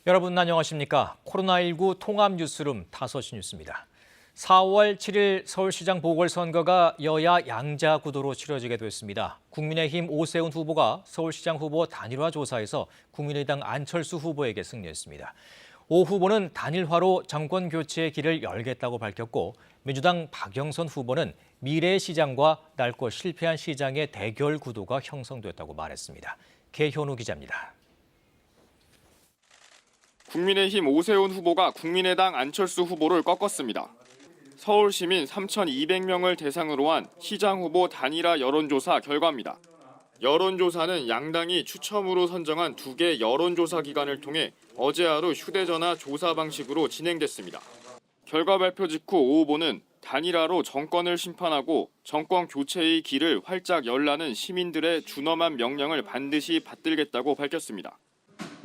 여러분 안녕하십니까? 코로나19 통합 뉴스룸 5시 뉴스입니다. 4월 7일 서울시장 보궐선거가 여야 양자 구도로 치러지게 됐습니다. 국민의힘 오세훈 후보가 서울시장 후보 단일화 조사에서 국민의당 안철수 후보에게 승리했습니다. 오 후보는 단일화로 정권 교체의 길을 열겠다고 밝혔고, 민주당 박영선 후보는 미래의 시장과 낡고 실패한 시장의 대결 구도가 형성됐다고 말했습니다. 개현우 기자입니다. 국민의힘 오세훈 후보가 국민의당 안철수 후보를 꺾었습니다. 서울 시민 3,200명을 대상으로 한 시장 후보 단일화 여론조사 결과입니다. 여론조사는 양당이 추첨으로 선정한 2개 여론조사 기관을 통해 어제 하루 휴대전화 조사 방식으로 진행됐습니다. 결과 발표 직후 오 후보는 단일화로 정권을 심판하고 정권 교체의 길을 활짝 열라는 시민들의 준엄한 명령을 반드시 받들겠다고 밝혔습니다.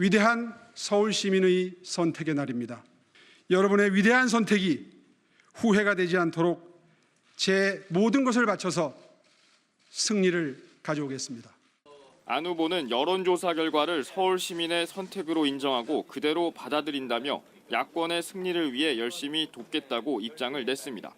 위대한 서울 시민의 선택의 날입니다. 여러분의 위대한 선택이 후회가 되지 않도록 제 모든 것을 바쳐서 승리를 가져오겠습니다. 안 후보는 여론조사 결과를 서울 시민의 선택으로 인정하고 그대로 받아들인다며 야권의 승리를 위해 열심히 돕겠다고 입장을 냈습니다.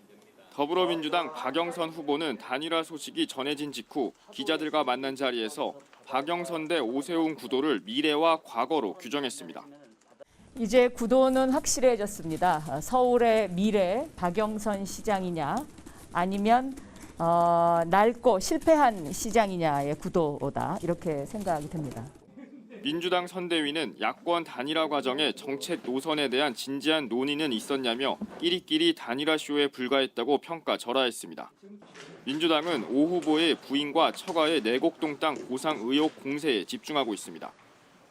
더불어민주당 박영선 후보는 단일화 소식이 전해진 직후 기자들과 만난 자리에서 박영선 대 오세훈 구도를 미래와 과거로 규정했습니다. 이제 구도는 확실해졌습니다. 서울의 미래 박영선 시장이냐 아니면 낡고 실패한 시장이냐의 구도다 이렇게 생각이 됩니다. 민주당 선대위는 야권 단일화 과정의 정책 노선에 대한 진지한 논의는 있었냐며 끼리끼리 단일화 쇼에 불과했다고 평가절하했습니다. 민주당은 오 후보의 부인과 처가의 내곡동 땅 보상 의혹 공세에 집중하고 있습니다.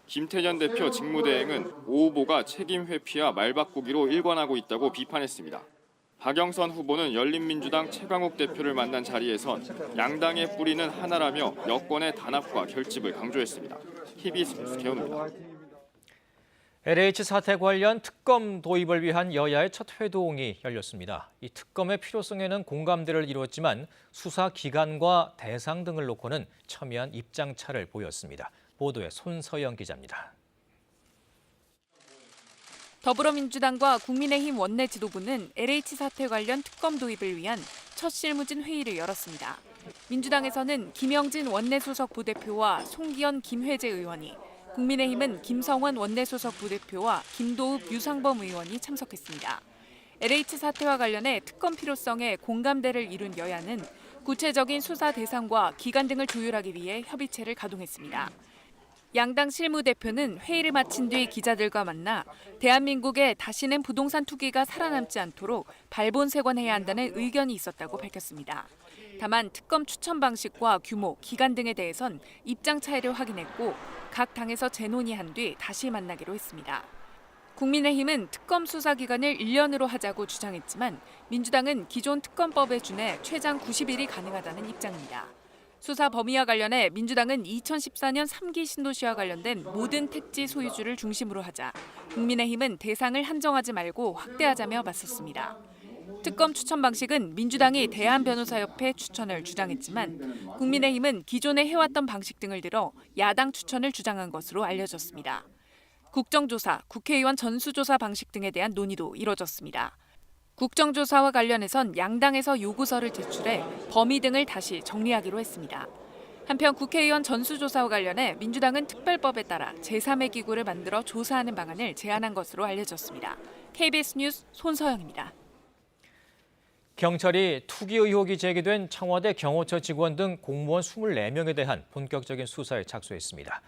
김태년 대표 직무대행은 오 후보가 책임 회피와 말바꾸기로 일관하고 있다고 비판했습니다. 박영선 후보는 열린민주당 최강욱 대표를 만난 자리에선 양당의 뿌리는 하나라며 여권의 단합과 결집을 강조했습니다. KBS 뉴스 개헌입니다. LH 사태 관련 특검 도입을 위한 여야의 첫 회동이 열렸습니다. 이 특검의 필요성에는 공감대를 이루었지만 수사 기간과 대상 등을 놓고는 첨예한 입장차를 보였습니다. 보도에 손서영 기자입니다. 더불어민주당과 국민의힘 원내 지도부는 LH 사태 관련 특검 도입을 위한 첫 실무진 회의를 열었습니다. 민주당에서는 김영진 원내수석 부대표와 송기현 김회재 의원이, 국민의힘은 김성원 원내수석 부대표와 김도읍 유상범 의원이 참석했습니다. LH 사태와 관련해 특검 필요성에 공감대를 이룬 여야는 구체적인 수사 대상과 기간 등을 조율하기 위해 협의체를 가동했습니다. 양당 실무대표는 회의를 마친 뒤 기자들과 만나 대한민국에 다시는 부동산 투기가 살아남지 않도록 발본색원해야 한다는 의견이 있었다고 밝혔습니다. 다만 특검 추천 방식과 규모, 기간 등에 대해선 입장 차이를 확인했고 각 당에서 재논의한 뒤 다시 만나기로 했습니다. 국민의힘은 특검 수사 기간을 1년으로 하자고 주장했지만 민주당은 기존 특검법에 준해 최장 90일이 가능하다는 입장입니다. 수사 범위와 관련해 민주당은 2014년 3기 신도시와 관련된 모든 택지 소유주를 중심으로 하자, 국민의힘은 대상을 한정하지 말고 확대하자며 맞섰습니다. 특검 추천 방식은 민주당이 대한변호사협회 추천을 주장했지만 국민의힘은 기존에 해왔던 방식 등을 들어 야당 추천을 주장한 것으로 알려졌습니다. 국정조사, 국회의원 전수조사 방식 등에 대한 논의도 이뤄졌습니다. 국정조사와 관련해선 양당에서 요구서를 제출해 범위 등을 다시 정리하기로 했습니다. 한편 국회의원 전수조사와 관련해 민주당은 특별법에 따라 제3의 기구를 만들어 조사하는 방안을 제안한 것으로 알려졌습니다. KBS 뉴스 손서영입니다. 경찰이 투기 의혹이 제기된 청와대 경호처 직원 등 공무원 24명에 대한 본격적인 수사에 착수했습니다.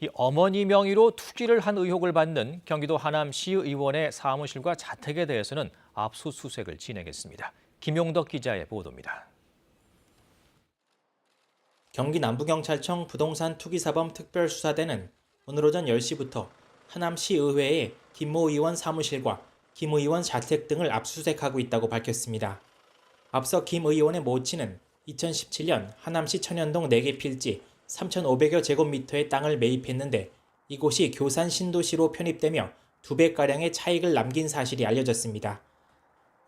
이 어머니 명의로 투기를 한 의혹을 받는 경기도 하남시의원의 사무실과 자택에 대해서는 압수수색을 진행했습니다. 김용덕 기자의 보도입니다. 경기 남부경찰청 부동산 투기사범 특별수사대는 오늘 오전 10시부터 하남시의회의 김모 의원 사무실과 김 의원 자택 등을 압수수색하고 있다고 밝혔습니다. 앞서 김 의원의 모친은 2017년 하남시 천연동 4개 필지 3,500여 제곱미터의 땅을 매입했는데 이곳이 교산 신도시로 편입되며 2배가량의 차익을 남긴 사실이 알려졌습니다.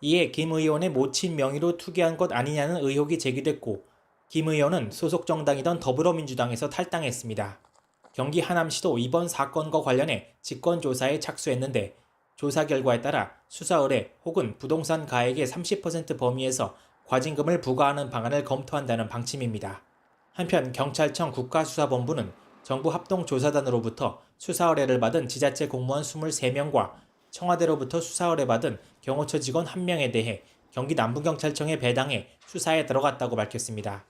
이에 김 의원의 모친 명의로 투기한 것 아니냐는 의혹이 제기됐고 김 의원은 소속 정당이던 더불어민주당에서 탈당했습니다. 경기 하남시도 이번 사건과 관련해 직권조사에 착수했는데 조사 결과에 따라 수사 의뢰 혹은 부동산 가액의 30% 범위에서 과징금을 부과하는 방안을 검토한다는 방침입니다. 한편 경찰청 국가수사본부는 정부 합동조사단으로부터 수사 의뢰를 받은 지자체 공무원 23명과 청와대로부터 수사 의뢰 받은 경호처 직원 1명에 대해 경기 남부경찰청에 배당해 수사에 들어갔다고 밝혔습니다.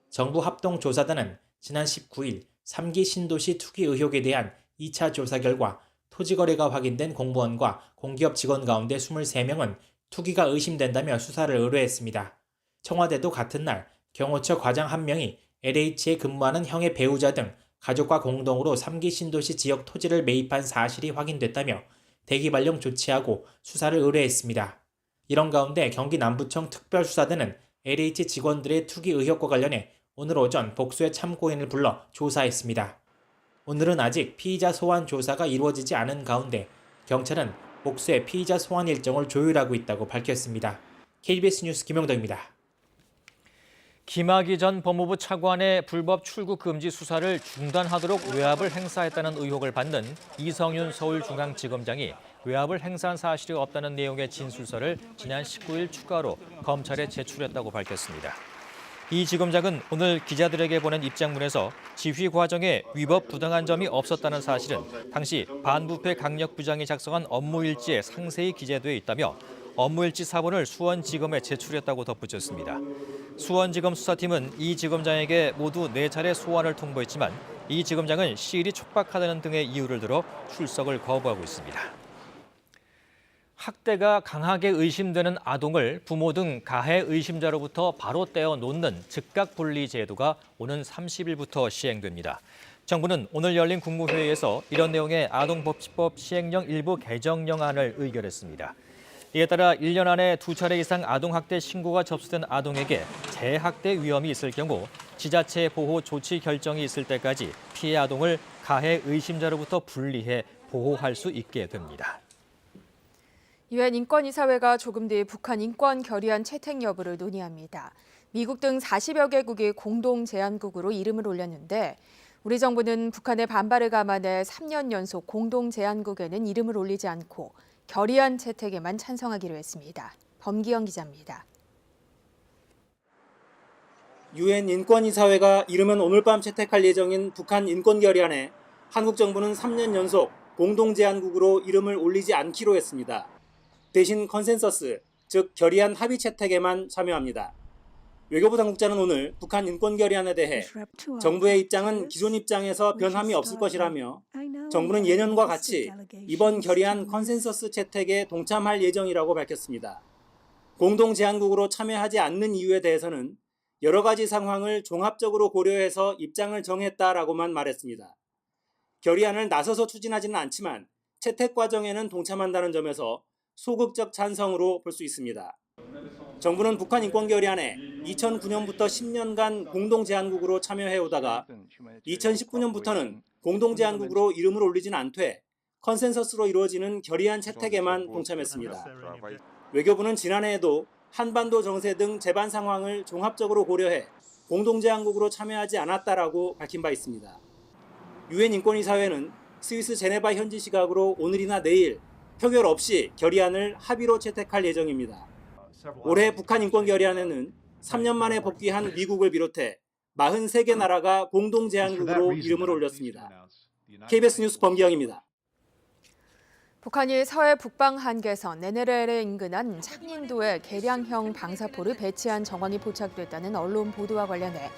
정부 합동조사단은 지난 19일 3기 신도시 투기 의혹에 대한 2차 조사 결과 토지 거래가 확인된 공무원과 공기업 직원 가운데 23명은 투기가 의심된다며 수사를 의뢰했습니다. 청와대도 같은 날 경호처 과장 1명이 LH에 근무하는 형의 배우자 등 가족과 공동으로 3기 신도시 지역 토지를 매입한 사실이 확인됐다며 대기발령 조치하고 수사를 의뢰했습니다. 이런 가운데 경기 남부청 특별수사대는 LH 직원들의 투기 의혹과 관련해 오늘 오전 복수의 참고인을 불러 조사했습니다. 오늘은 아직 피의자 소환 조사가 이루어지지 않은 가운데 경찰은 복수의 피의자 소환 일정을 조율하고 있다고 밝혔습니다. KBS 뉴스 김영덕입니다. 김학의 전 법무부 차관의 불법 출국 금지 수사를 중단하도록 외압을 행사했다는 의혹을 받는 이성윤 서울중앙지검장이 외압을 행사한 사실이 없다는 내용의 진술서를 지난 19일 추가로 검찰에 제출했다고 밝혔습니다. 이 지검장은 오늘 기자들에게 보낸 입장문에서 지휘 과정에 위법 부당한 점이 없었다는 사실은 당시 반부패 강력부장이 작성한 업무일지에 상세히 기재돼 있다며 업무일지 사본을 수원지검에 제출했다고 덧붙였습니다. 수원지검 수사팀은 이 지검장에게 모두 4차례 소환을 통보했지만 이 지검장은 시일이 촉박하다는 등의 이유를 들어 출석을 거부하고 있습니다. 학대가 강하게 의심되는 아동을 부모 등 가해 의심자로부터 바로 떼어 놓는 즉각 분리 제도가 오는 30일부터 시행됩니다. 정부는 오늘 열린 국무회의에서 이런 내용의 아동복지법 시행령 일부 개정령안을 의결했습니다. 이에 따라 1년 안에 2차례 이상 아동학대 신고가 접수된 아동에게 재학대 위험이 있을 경우 지자체 보호 조치 결정이 있을 때까지 피해 아동을 가해 의심자로부터 분리해 보호할 수 있게 됩니다. 유엔 인권이사회가 조금 뒤 북한 인권 결의안 채택 여부를 논의합니다. 미국 등 40여 개국이 공동 제안국으로 이름을 올렸는데 우리 정부는 북한의 반발을 감안해 3년 연속 공동 제안국에는 이름을 올리지 않고 결의안 채택에만 찬성하기로 했습니다. 범기영 기자입니다. 유엔 인권이사회가 이르면 오늘 밤 채택할 예정인 북한 인권 결의안에 한국 정부는 3년 연속 공동 제안국으로 이름을 올리지 않기로 했습니다. 대신 컨센서스, 즉 결의안 합의 채택에만 참여합니다. 외교부 당국자는 오늘 북한 인권 결의안에 대해 정부의 입장은 기존 입장에서 변함이 없을 것이라며 정부는 예년과 같이 이번 결의안 컨센서스 채택에 동참할 예정이라고 밝혔습니다. 공동 제안국으로 참여하지 않는 이유에 대해서는 여러 가지 상황을 종합적으로 고려해서 입장을 정했다라고만 말했습니다. 결의안을 나서서 추진하지는 않지만 채택 과정에는 동참한다는 점에서 소극적 찬성으로 볼 수 있습니다. 정부는 북한 인권 결의안에 2009년부터 10년간 공동 제안국으로 참여해오다가 2019년부터는 공동 제안국으로 이름을 올리진 않되 컨센서스로 이루어지는 결의안 채택에만 동참했습니다. 외교부는 지난해에도 한반도 정세 등 재반 상황을 종합적으로 고려해 공동 제안국으로 참여하지 않았다라고 밝힌 바 있습니다. 유엔 인권이사회는 스위스 제네바 현지 시각으로 오늘이나 내일 표결 없이 결의안을 합의로 채택할 예정입니다. 올해 북한 인권 결의안에는 3년 만에 복귀한 미국을 비롯해 43개 나라가 공동 제안국으로 이름을 올렸습니다. KBS 뉴스 범기영입니다. 북한이 서해 북방 한계선 NLL에 인근한 창린도에 개량형 방사포를 배치한 정황이 포착됐다는 언론 보도와 관련해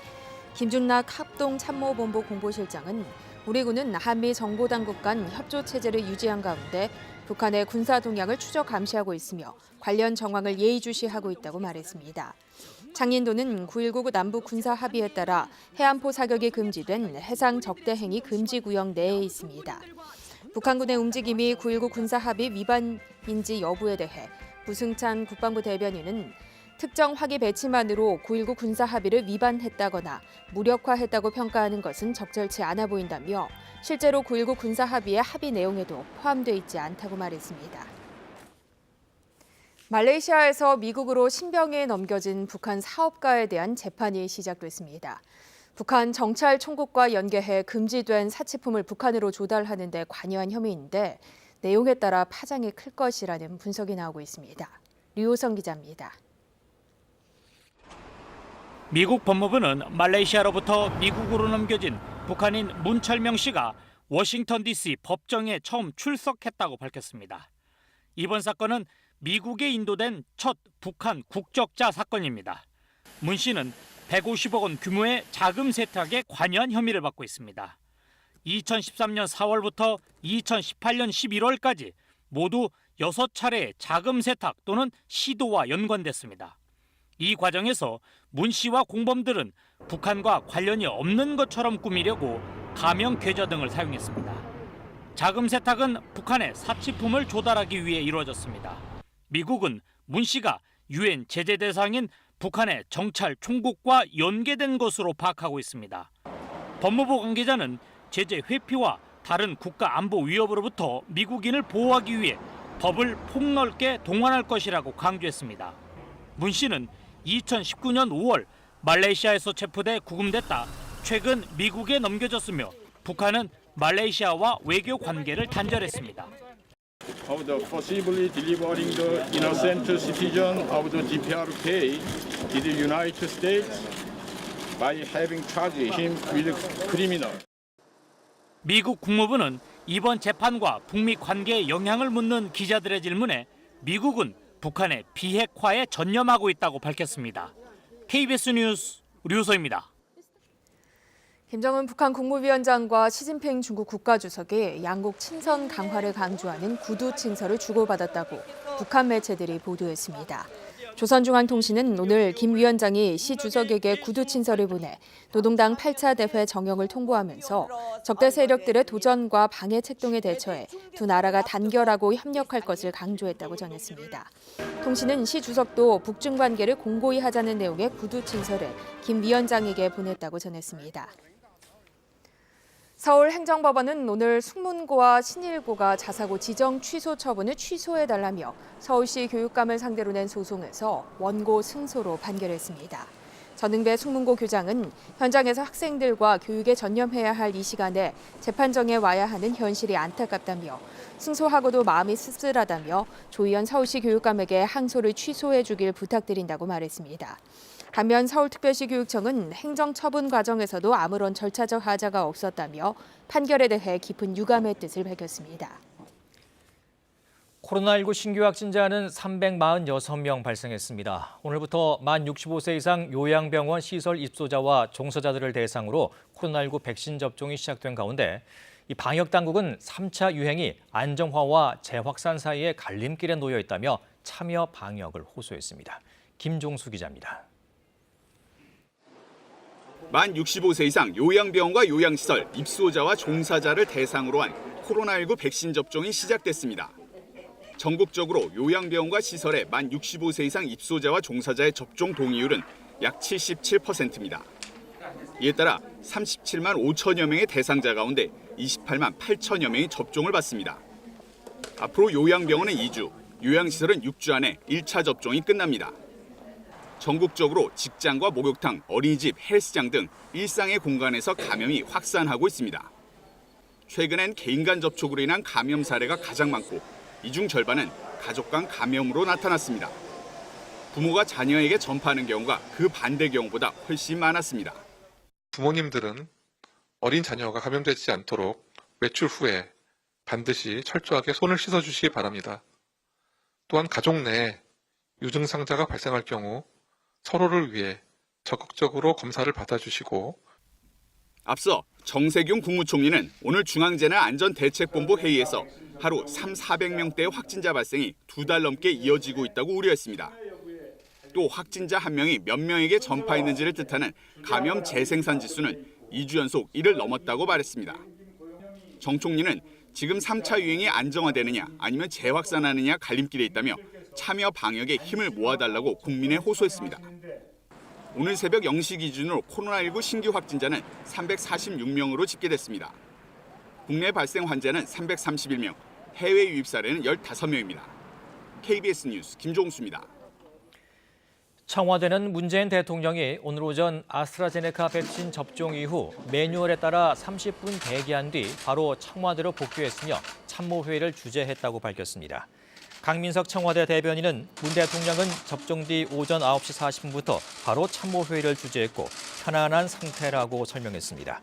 김준락 합동참모본부 공보실장은 우리 군은 한미 정보당국 간 협조 체제를 유지한 가운데 북한의 군사 동향을 추적 감시하고 있으며 관련 정황을 예의주시하고 있다고 말했습니다. 창린도는 9.19 남북 군사 합의에 따라 해안포 사격이 금지된 해상 적대 행위 금지 구역 내에 있습니다. 북한군의 움직임이 9.19 군사 합의 위반인지 여부에 대해 부승찬 국방부 대변인은 특정 화기 배치만으로 9.19 군사 합의를 위반했다거나 무력화했다고 평가하는 것은 적절치 않아 보인다며 실제로 9.19 군사 합의의 합의 내용에도 포함돼 있지 않다고 말했습니다. 말레이시아에서 미국으로 신병에 넘겨진 북한 사업가에 대한 재판이 시작됐습니다. 북한 정찰 총국과 연계해 금지된 사치품을 북한으로 조달하는 데 관여한 혐의인데 내용에 따라 파장이 클 것이라는 분석이 나오고 있습니다. 류호성 기자입니다. 미국 법무부는 말레이시아로부터 미국으로 넘겨진 북한인 문철명 씨가 워싱턴 DC 법정에 처음 출석했다고 밝혔습니다. 이번 사건은 미국에 인도된 첫 북한 국적자 사건입니다. 문 씨는 150억 원 규모의 자금 세탁에 관여한 혐의를 받고 있습니다. 2013년 4월부터 2018년 11월까지 모두 6차례의 자금 세탁 또는 시도와 연관됐습니다. 이 과정에서 문 씨와 공범들은 북한과 관련이 없는 것처럼 꾸미려고 가명 계좌 등을 사용했습니다. 자금 세탁은 북한에 사치품을 조달하기 위해 이루어졌습니다. 미국은 문 씨가 유엔 제재 대상인 북한의 정찰 총국과 연계된 것으로 파악하고 있습니다. 법무부 관계자는 제재 회피와 다른 국가 안보 위협으로부터 미국인을 보호하기 위해 법을 폭넓게 동원할 것이라고 강조했습니다. 문 씨는 2019년 5월 말레이시아에서 체포돼 구금됐다 최근 미국에 넘겨졌으며 북한은 말레이시아와 외교 관계를 단절했습니다. Of the forcibly delivering the innocent citizen of the DPRK to the United States by having charged him with criminal. 미국 국무부는 이번 재판과 북미 관계에 영향을 묻는 기자들의 질문에 미국은 북한의 비핵화에 전념하고 있다고 밝혔습니다. KBS 뉴스 류소입니다. 김정은 북한 국무위원장과 시진핑 중국 국가주석이 양국 친선 강화를 강조하는 구두 친서를 주고받았다고 북한 매체들이 보도했습니다. 조선중앙통신은 오늘 김 위원장이 시 주석에게 구두 친서를 보내 노동당 8차 대회 정영을 통보하면서 적대 세력들의 도전과 방해 책동에 대처해 두 나라가 단결하고 협력할 것을 강조했다고 전했습니다. 통신은 시 주석도 북중 관계를 공고히 하자는 내용의 구두 친서를 김 위원장에게 보냈다고 전했습니다. 서울행정법원은 오늘 숙문고와 신일고가 자사고 지정 취소 처분을 취소해달라며 서울시 교육감을 상대로 낸 소송에서 원고 승소로 판결했습니다. 전흥배 숙문고 교장은 현장에서 학생들과 교육에 전념해야 할 이 시간에 재판정에 와야 하는 현실이 안타깝다며 승소하고도 마음이 씁쓸하다며 조희연 서울시 교육감에게 항소를 취소해 주길 부탁드린다고 말했습니다. 반면 서울특별시 교육청은 행정처분 과정에서도 아무런 절차적 하자가 없었다며 판결에 대해 깊은 유감의 뜻을 밝혔습니다. 코로나19 신규 확진자는 346명 발생했습니다. 오늘부터 만 65세 이상 요양병원 시설 입소자와 종사자들을 대상으로 코로나19 백신 접종이 시작된 가운데 이 방역당국은 3차 유행이 안정화와 재확산 사이에 갈림길에 놓여 있다며 참여 방역을 호소했습니다. 김종수 기자입니다. 만 65세 이상 요양병원과 요양시설, 입소자와 종사자를 대상으로 한 코로나19 백신 접종이 시작됐습니다. 전국적으로 요양병원과 시설의 만 65세 이상 입소자와 종사자의 접종 동의율은 약 77%입니다. 이에 따라 37만 5천여 명의 대상자 가운데 28만 8천여 명이 접종을 받습니다. 앞으로 요양병원은 2주, 요양시설은 6주 안에 1차 접종이 끝납니다. 전국적으로 직장과 목욕탕, 어린이집, 헬스장 등 일상의 공간에서 감염이 확산하고 있습니다. 최근엔 개인 간 접촉으로 인한 감염 사례가 가장 많고 이 중 절반은 가족 간 감염으로 나타났습니다. 부모가 자녀에게 전파하는 경우가 그 반대 경우보다 훨씬 많았습니다. 부모님들은 어린 자녀가 감염되지 않도록 외출 후에 반드시 철저하게 손을 씻어주시기 바랍니다. 또한 가족 내에 유증상자가 발생할 경우 서로를 위해 적극적으로 검사를 받아주시고 앞서 정세균 국무총리는 오늘 중앙재난안전대책본부 회의에서 하루 300~400명대의 확진자 발생이 2달 넘게 이어지고 있다고 우려했습니다. 또 확진자 한 명이 몇 명에게 전파했는지를 뜻하는 감염 재생산 지수는 2주 연속 1을 넘었다고 말했습니다. 정 총리는 지금 3차 유행이 안정화되느냐 아니면 재확산하느냐 갈림길에 있다며 참여 방역에 힘을 모아달라고 국민에 호소했습니다. 오늘 새벽 0시 기준으로 코로나19 신규 확진자는 346명으로 집계됐습니다. 국내 발생 환자는 331명, 해외 유입 사례는 15명입니다. KBS 뉴스 김종수입니다. 청와대는 문재인 대통령이 오늘 오전 아스트라제네카 백신 접종 이후 매뉴얼에 따라 30분 대기한 뒤 바로 청와대로 복귀했으며 참모회의를 주재했다고 밝혔습니다. 강민석 청와대 대변인은 문 대통령은 접종 뒤 오전 9시 40분부터 바로 참모회의를 주재했고 편안한 상태라고 설명했습니다.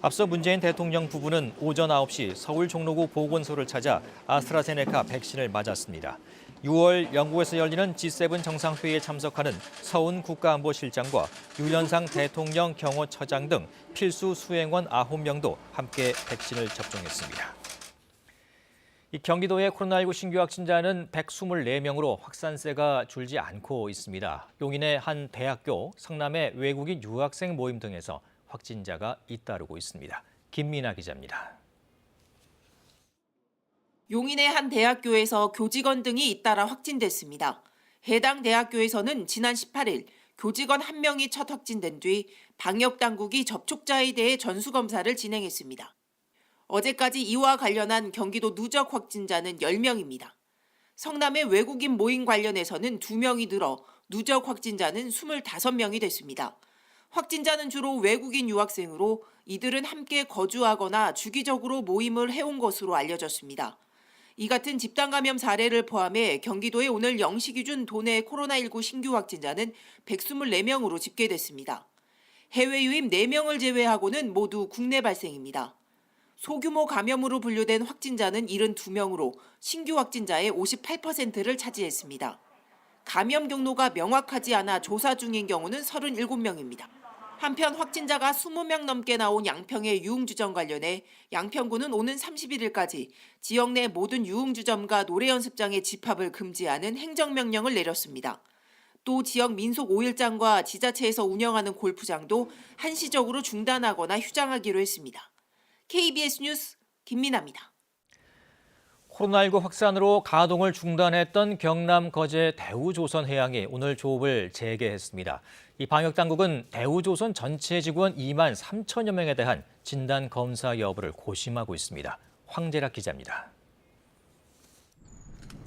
앞서 문재인 대통령 부부는 오전 9시 서울 종로구 보건소를 찾아 아스트라제네카 백신을 맞았습니다. 6월 영국에서 열리는 G7 정상회의에 참석하는 서훈 국가안보실장과 유현상 대통령 경호처장 등 필수 수행원 9명도 함께 백신을 접종했습니다. 경기도의 코로나19 신규 확진자는 124명으로 확산세가 줄지 않고 있습니다. 용인의 한 대학교, 성남의 외국인 유학생 모임 등에서 확진자가 잇따르고 있습니다. 김민아 기자입니다. 용인의 한 대학교에서 교직원 등이 잇따라 확진됐습니다. 해당 대학교에서는 지난 18일 교직원 1명이 첫 확진된 뒤 방역당국이 접촉자에 대해 전수검사를 진행했습니다. 어제까지 이와 관련한 경기도 누적 확진자는 10명입니다. 성남의 외국인 모임 관련해서는 2명이 늘어 누적 확진자는 25명이 됐습니다. 확진자는 주로 외국인 유학생으로 이들은 함께 거주하거나 주기적으로 모임을 해온 것으로 알려졌습니다. 이 같은 집단 감염 사례를 포함해 경기도에 오늘 0시 기준 도내 코로나19 신규 확진자는 124명으로 집계됐습니다. 해외 유입 4명을 제외하고는 모두 국내 발생입니다. 소규모 감염으로 분류된 확진자는 72명으로 신규 확진자의 58%를 차지했습니다. 감염 경로가 명확하지 않아 조사 중인 경우는 37명입니다. 한편 확진자가 20명 넘게 나온 양평의 유흥주점 관련해 양평구는 오는 31일까지 지역 내 모든 유흥주점과 노래연습장의 집합을 금지하는 행정명령을 내렸습니다. 또 지역 민속 5일장과 지자체에서 운영하는 골프장도 한시적으로 중단하거나 휴장하기로 했습니다. KBS 뉴스 김민아입니다. 코로나19 확산으로 가동을 중단했던 경남 거제 대우조선해양이 오늘 조업을 재개했습니다. 이 방역당국은 대우조선 전체 직원 2만 3천여 명에 대한 진단 검사 여부를 고심하고 있습니다. 황재락 기자입니다.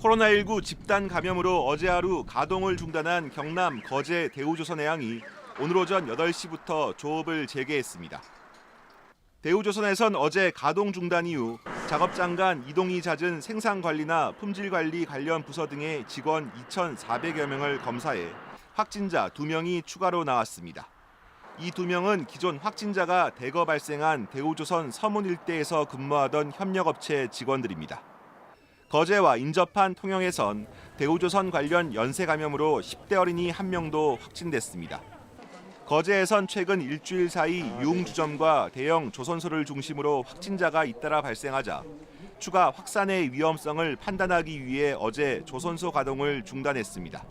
코로나19 집단 감염으로 어제 하루 가동을 중단한 경남 거제 대우조선해양이 오늘 오전 8시부터 조업을 재개했습니다. 대우조선에선 어제 가동 중단 이후 작업장 간 이동이 잦은 생산관리나 품질관리 관련 부서 등의 직원 2,400여 명을 검사해 확진자 2명이 추가로 나왔습니다. 이 2명은 기존 확진자가 대거 발생한 대우조선 서문 일대에서 근무하던 협력업체 직원들입니다. 거제와 인접한 통영에선 대우조선 관련 연쇄 감염으로 10대 어린이 1명도 확진됐습니다. 거제에선 최근 일주일 사이 유흥주점과 대형 조선소를 중심으로 확진자가 잇따라 발생하자 추가 확산의 위험성을 판단하기 위해 어제 조선소 가동을 중단했습니다.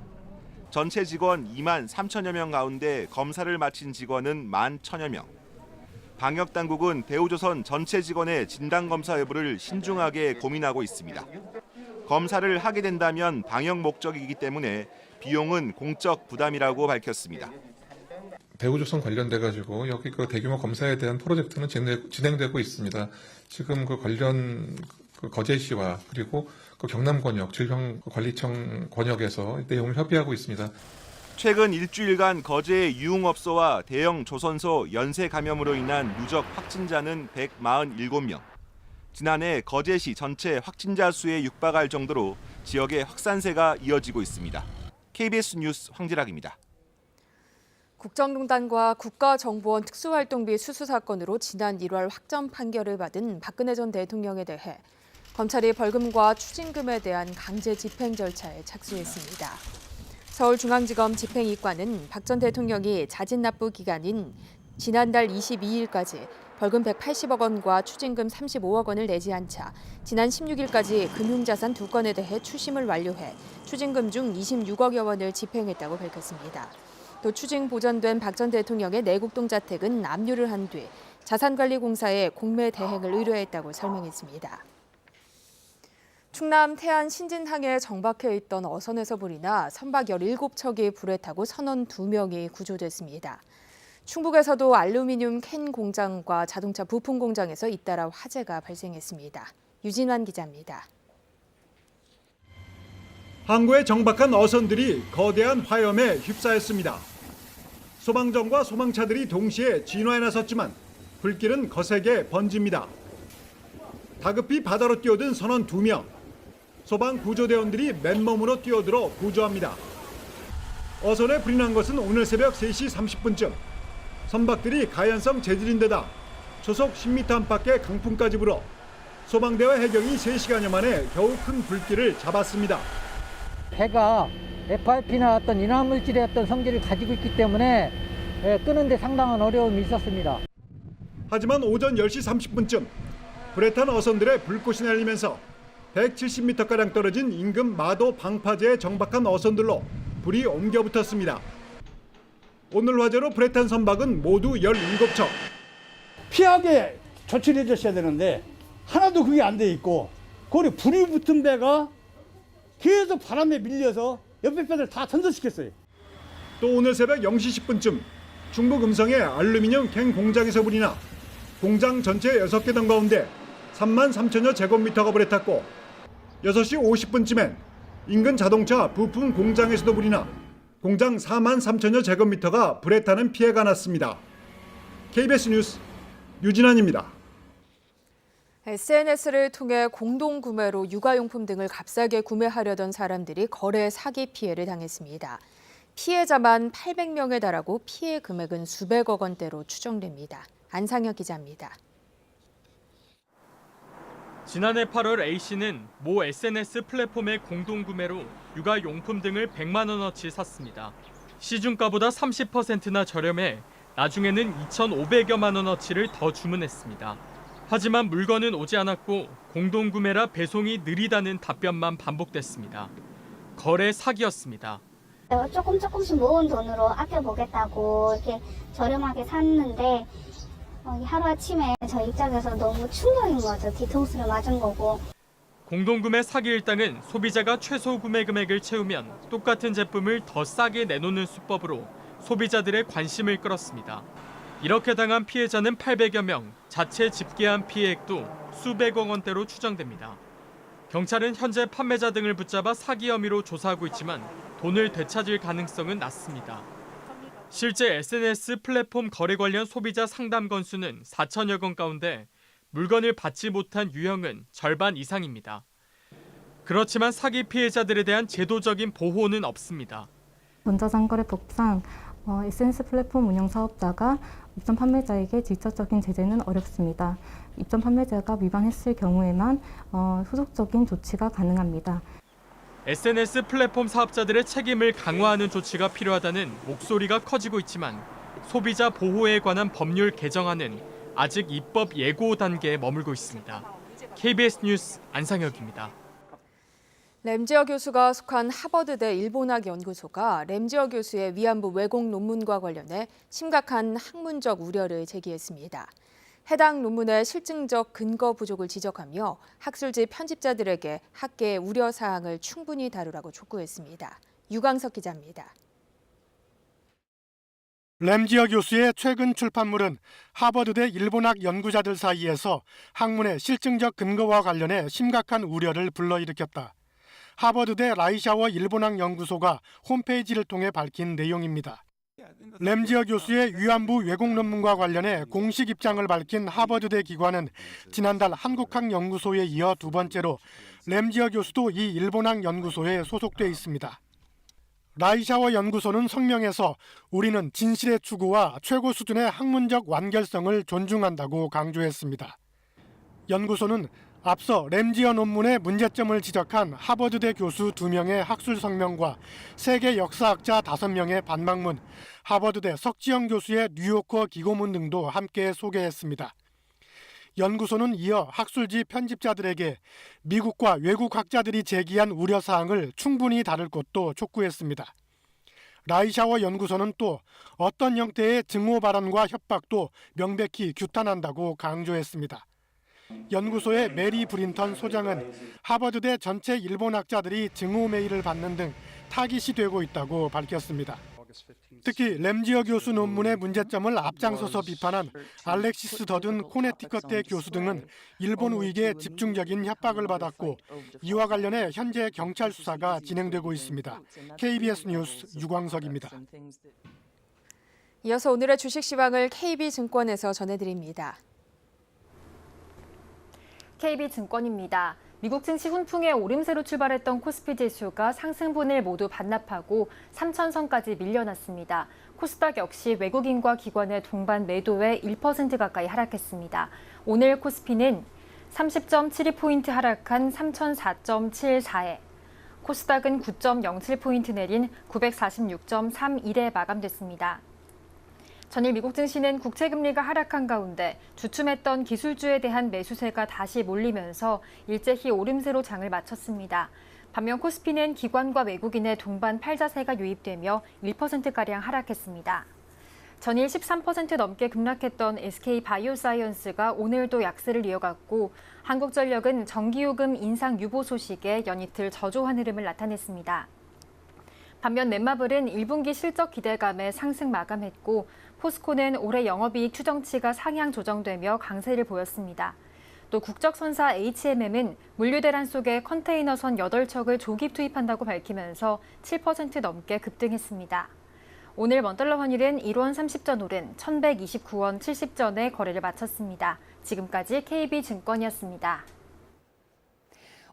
전체 직원 2만 3천여 명 가운데 검사를 마친 직원은 1만 1천여 명. 방역당국은 대우조선 전체 직원의 진단검사 여부를 신중하게 고민하고 있습니다. 검사를 하게 된다면 방역 목적이기 때문에 비용은 공적 부담이라고 밝혔습니다. 대우조선 관련돼 가지고 여기 그 대규모 검사에 대한 프로젝트는 진행되고 있습니다. 지금 그 관련 거제시와 그리고 그 경남권역 질병관리청 권역에서 내용을 협의하고 있습니다. 최근 일주일간 거제의 유흥업소와 대형 조선소 연쇄 감염으로 인한 누적 확진자는 147명. 지난해 거제시 전체 확진자 수에 육박할 정도로 지역의 확산세가 이어지고 있습니다. KBS 뉴스 황지락입니다. 국정농단과 국가정보원 특수활동비 수수 사건으로 지난 1월 확정 판결을 받은 박근혜 전 대통령에 대해 검찰이 벌금과 추징금에 대한 강제 집행 절차에 착수했습니다. 서울중앙지검 집행이과는 박 전 대통령이 자진 납부 기간인 지난달 22일까지 벌금 180억 원과 추징금 35억 원을 내지 않자 지난 16일까지 금융자산 2건에 대해 추심을 완료해 추징금 중 26억여 원을 집행했다고 밝혔습니다. 또 추징 보전된 박 전 대통령의 내곡동 자택은 압류를 한 뒤 자산관리공사에 공매 대행을 의뢰했다고 설명했습니다. 충남 태안 신진항에 정박해 있던 어선에서 불이 나 선박 17척이 불에 타고 선원 2명이 구조됐습니다. 충북에서도 알루미늄 캔 공장과 자동차 부품 공장에서 잇따라 화재가 발생했습니다. 유진환 기자입니다. 항구에 정박한 어선들이 거대한 화염에 휩싸였습니다. 소방정과 소방차들이 동시에 진화에 나섰지만 불길은 거세게 번집니다. 다급히 바다로 뛰어든 선원 2명. 소방 구조대원들이 맨몸으로 뛰어들어 구조합니다. 어선에 불이 난 것은 오늘 새벽 3시 30분쯤. 선박들이 가연성 재질인데다 초속 10m 안팎의 강풍까지 불어 소방대와 해경이 3시간여 만에 겨우 큰 불길을 잡았습니다. 배가 FRP나 어떤 인화물질의 어떤 성질을 가지고 있기 때문에 끄는데 상당한 어려움이 있었습니다. 하지만 오전 10시 30분쯤 불에 탄 어선들의 불꽃이 날리면서 170m가량 떨어진 인근 마도 방파제에 정박한 어선들로 불이 옮겨 붙었습니다. 오늘 화재로 불에 탄 선박은 모두 17척. 피하게 조치를 해줬어야 되는데 하나도 그게 안 돼 있고 거기 불이 붙은 배가 계속 바람에 밀려서 옆에 배들 다 전도시켰어요. 또 오늘 새벽 0시 10분쯤 중부 음성의 알루미늄 갱 공장에서 불이 나 공장 전체 6개 동 가운데 3만 3천여 제곱미터가 불에 탔고 6시 50분쯤엔 인근 자동차 부품 공장에서도 불이 나 공장 4만 3천여 제곱미터가 불에 타는 피해가 났습니다. KBS 뉴스 유진환입니다. SNS를 통해 공동구매로 육아용품 등을 값싸게 구매하려던 사람들이 거래 사기 피해를 당했습니다. 피해자만 800명에 달하고 피해 금액은 수백억 원대로 추정됩니다. 안상혁 기자입니다. 지난해 8월 A씨는 모 SNS 플랫폼의 공동구매로 육아용품 등을 100만 원어치 샀습니다. 시중가보다 30%나 저렴해 나중에는 2,500여만 원어치를 더 주문했습니다. 하지만 물건은 오지 않았고 공동구매라 배송이 느리다는 답변만 반복됐습니다. 거래 사기였습니다. 조금씩 모은 돈으로 아껴보겠다고 이렇게 저렴하게 샀는데 하루아침에 저 입장에서 너무 충격인 거죠. 뒤통수를 맞은 거고. 공동구매 사기 일당은 소비자가 최소 구매 금액을 채우면 똑같은 제품을 더 싸게 내놓는 수법으로 소비자들의 관심을 끌었습니다. 이렇게 당한 피해자는 800여 명, 자체 집계한 피해액도 수백억 원대로 추정됩니다. 경찰은 현재 판매자 등을 붙잡아 사기 혐의로 조사하고 있지만 돈을 되찾을 가능성은 낮습니다. 실제 SNS 플랫폼 거래 관련 소비자 상담 건수는 4천여 건 가운데 물건을 받지 못한 유형은 절반 이상입니다. 그렇지만 사기 피해자들에 대한 제도적인 보호는 없습니다. 전자상거래법상 SNS 플랫폼 운영 사업자가 입점 판매자에게 직접적인 제재는 어렵습니다. 입점 판매자가 위반했을 경우에만 후속적인 조치가 가능합니다. SNS 플랫폼 사업자들의 책임을 강화하는 조치가 필요하다는 목소리가 커지고 있지만 소비자 보호에 관한 법률 개정안은 아직 입법 예고 단계에 머물고 있습니다. KBS 뉴스 안상혁입니다. 램지어 교수가 속한 하버드대 일본학 연구소가 램지어 교수의 위안부 왜곡 논문과 관련해 심각한 학문적 우려를 제기했습니다. 해당 논문의 실증적 근거 부족을 지적하며 학술지 편집자들에게 학계의 우려 사항을 충분히 다루라고 촉구했습니다. 유광석 기자입니다. 램지어 교수의 최근 출판물은 하버드대 일본학 연구자들 사이에서 학문의 실증적 근거와 관련해 심각한 우려를 불러일으켰다. 하버드대 라이샤워 일본학 연구소가 홈페이지를 통해 밝힌 내용입니다. 램지어 교수의 위안부 왜곡 논문과 관련해 공식 입장을 밝힌 하버드대 기관은 지난달 한국학 연구소에 이어 두 번째로 램지어 교수도 이 일본학 연구소에 소속돼 있습니다. 라이샤워 연구소는 성명에서 우리는 진실의 추구와 최고 수준의 학문적 완결성을 존중한다고 강조했습니다. 연구소는 앞서 램지어 논문의 문제점을 지적한 하버드대 교수 2명의 학술 성명과 세계 역사학자 5명의 반박문, 하버드대 석지영 교수의 뉴요커 기고문 등도 함께 소개했습니다. 연구소는 이어 학술지 편집자들에게 미국과 외국 학자들이 제기한 우려사항을 충분히 다룰 것도 촉구했습니다. 라이샤워 연구소는 또 어떤 형태의 증오 발언과 협박도 명백히 규탄한다고 강조했습니다. 연구소의 메리 브린턴 소장은 하버드대 전체 일본 학자들이 증오 메일을 받는 등 타깃이 되고 있다고 밝혔습니다. 특히 램지어 교수 논문의 문제점을 앞장서서 비판한 알렉시스 더든 코네티컷대 교수 등은 일본 우익의 집중적인 협박을 받았고 이와 관련해 현재 경찰 수사가 진행되고 있습니다. KBS 뉴스 유광석입니다. 이어서 오늘의 주식 시황을 KB증권에서 전해드립니다. KB증권입니다. 미국 증시 훈풍의 오름세로 출발했던 코스피 지수가 상승분을 모두 반납하고 3,000선까지 밀려났습니다. 코스닥 역시 외국인과 기관의 동반 매도에 1% 가까이 하락했습니다. 오늘 코스피는 30.72포인트 하락한 3,004.74에 코스닥은 9.07포인트 내린 946.31에 마감됐습니다. 전일 미국 증시는 국채금리가 하락한 가운데 주춤했던 기술주에 대한 매수세가 다시 몰리면서 일제히 오름세로 장을 마쳤습니다. 반면 코스피는 기관과 외국인의 동반 팔자세가 유입되며 1%가량 하락했습니다. 전일 13% 넘게 급락했던 SK바이오사이언스가 오늘도 약세를 이어갔고 한국전력은 전기요금 인상 유보 소식에 연이틀 저조한 흐름을 나타냈습니다. 반면 넷마블은 1분기 실적 기대감에 상승 마감했고 포스코는 올해 영업이익 추정치가 상향 조정되며 강세를 보였습니다. 또 국적선사 HMM은 물류 대란 속에 컨테이너선 8척을 조기 투입한다고 밝히면서 7% 넘게 급등했습니다. 오늘 원달러 환율은 1원 30전 오른 1,129원 70전에 거래를 마쳤습니다. 지금까지 KB증권이었습니다.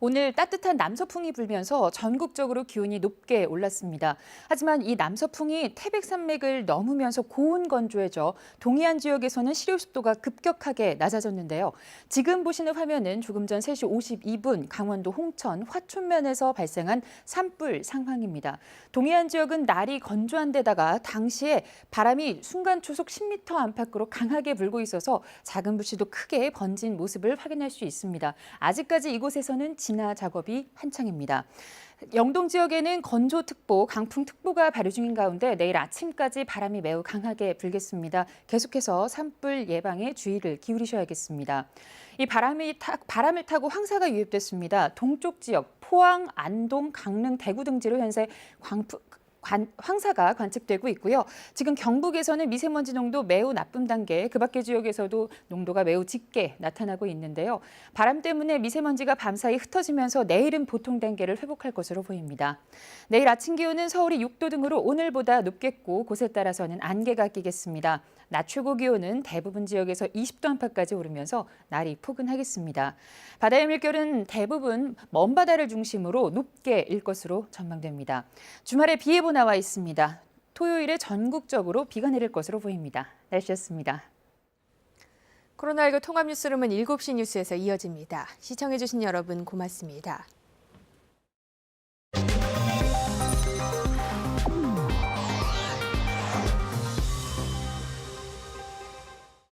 오늘 따뜻한 남서풍이 불면서 전국적으로 기온이 높게 올랐습니다. 하지만 이 남서풍이 태백산맥을 넘으면서 고온 건조해져 동해안 지역에서는 실효습도가 급격하게 낮아졌는데요. 지금 보시는 화면은 조금 전 3시 52분 강원도 홍천 화촌면에서 발생한 산불 상황입니다. 동해안 지역은 날이 건조한 데다가 당시에 바람이 순간 초속 10m 안팎으로 강하게 불고 있어서 작은 불씨도 크게 번진 모습을 확인할 수 있습니다. 아직까지 이곳에서는 진화 작업이 한창입니다. 영동 지역에는 건조특보, 강풍특보가 발효 중인 가운데 내일 아침까지 바람이 매우 강하게 불겠습니다. 계속해서 산불 예방에 주의를 기울이셔야겠습니다. 이 바람을 타고 황사가 유입됐습니다. 동쪽 지역, 포항, 안동, 강릉, 대구 등지로 현재 황사가 관측되고 있고요. 지금 경북에서는 미세먼지 농도 매우 나쁨 단계, 그 밖의 지역에서도 농도가 매우 짙게 나타나고 있는데요. 바람 때문에 미세먼지가 밤사이 흩어지면서 내일은 보통 단계를 회복할 것으로 보입니다. 내일 아침 기온은 서울이 6도 등으로 오늘보다 높겠고 곳에 따라서는 안개가 끼겠습니다. 낮 최고 기온은 대부분 지역에서 20도 안팎까지 오르면서 날이 포근하겠습니다. 바다의 물결은 대부분 먼 바다를 중심으로 높게 일 것으로 전망됩니다. 주말에 비 예보 나와 있습니다. 토요일에 전국적으로 비가 내릴 것으로 보입니다. 날씨였습니다. 코로나19 통합 뉴스룸은 7시 뉴스에서 이어집니다. 시청해주신 여러분 고맙습니다.